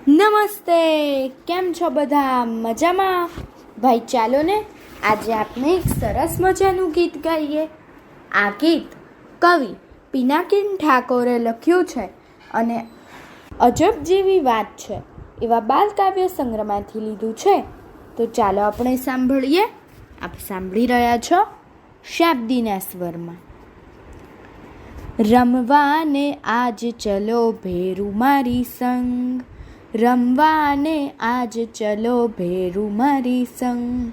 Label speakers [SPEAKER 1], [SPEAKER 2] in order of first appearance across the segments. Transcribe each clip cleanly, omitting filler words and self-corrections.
[SPEAKER 1] નમસ્તે, કેમ છો બધા? મજામાં? ભાઈ ચાલો ને આજે આપણે એક સરસ મજાનું ગીત ગાઈએ. આ ગીત કવિ પિનાકીન ઠાકોરે લખ્યું છે અને અજબ જેવી વાત છે એવા બાલકાવ્ય સંગ્રહમાંથી લીધું છે. તો ચાલો આપણે સાંભળીએ. આપ સાંભળી રહ્યા છો શાબ્દીના સ્વરમાં. રમવાને આજ ચલો ભેરું મારી સંગ, રમવાને આજ ચલો ભેરું મારી સંગ.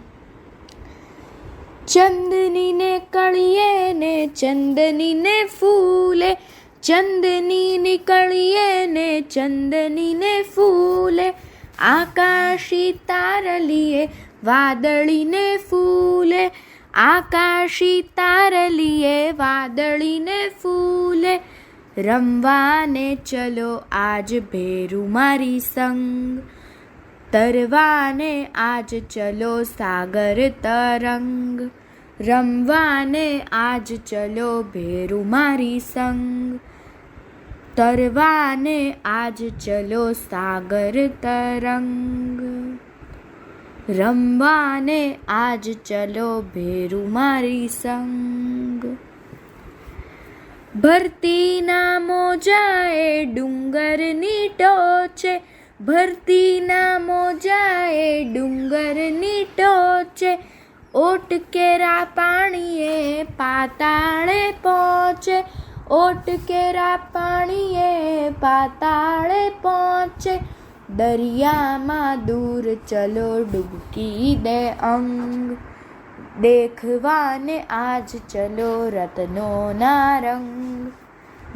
[SPEAKER 1] ચંદનીને કળીએ ને ચંદનીને ફૂલે, ચંદનીની કળીએ ને ચંદનીને ફૂલે. આકાશી તારલીએ વાદળીને ફૂલે, આકાશી તારલીએ વાદળીને ફૂલે. રમવાને ચલો આજ ભેરું મારી સંગ, તરવાને આજ ચલો સાગર તરંગ. રમવાને આજ ચલો ભેરું મારી સંગ, તરવાને આજ ચલો સાગર તરંગ. રમવાને આજ ચલો ભેરું મારી સંગ. ભરતીના મોજાએ ડુંગરની ટોચે, ભરતીના મોજાએ ડુંગરની ટોચે. ઓટ કેરા પાણીએ પાતાળે પહોંચે, ઓટ કેરા પાણીએ પાતાળે પહોંચે. દરિયામાં દૂર ચલો ડૂબકી દે અંગ, દેખવાને આજ ચલો રત્નોના રંગ.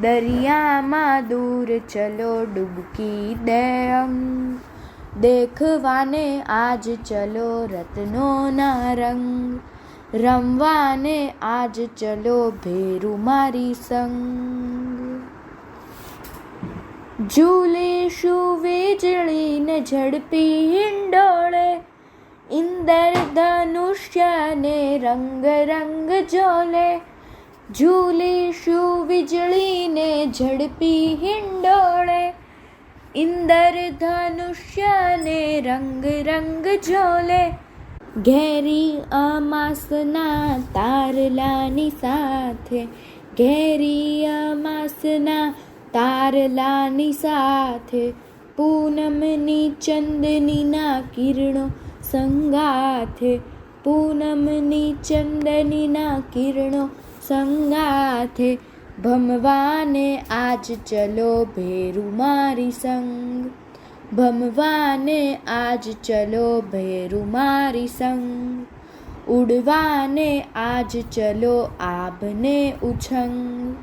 [SPEAKER 1] દરિયામાં દૂર ચલો ડૂબકી દે અંગ, દેખવાને આજ ચલો રત્નોના રંગ. રમવાને આજ ચલો ભેરું મારી સંગ. ઝૂલીશું વીજળીને ઝડપી હિંડોળે, ઇન્દ્રધનુષ્યને રંગ રંગ ઝોલે. ઝૂલીશું વીજળીને ઝડપી હિંડોળે, ઇન્દ્રધનુષ્યને રંગ રંગ ઝોલે. ઘેરી અમાસના તારલાની સાથે, ઘેરી અમાસના તારલાની સાથે. પૂનમની ચંદનીના કિરણો સંગાથે, પૂનમની ચંદનીના કિરણો સંગાથે. ભમવાને આજ ચલો ભેરું મારી સંગ, ભમવાને આજ ચલો ભેરું મારી સંગ. ઉડવાને આજ ચલો આભને ઉછંગ,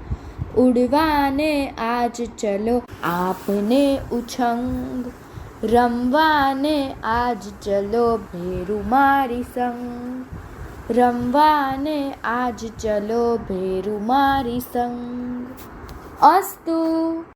[SPEAKER 1] ઉડવાને આજ ચલો આપને ઉછંગ. રમવાને આજ ચલો ભેરું મારી સંગ, રમવાને આજ ચલો ભેરું મારી સંગ. અસ્તુ.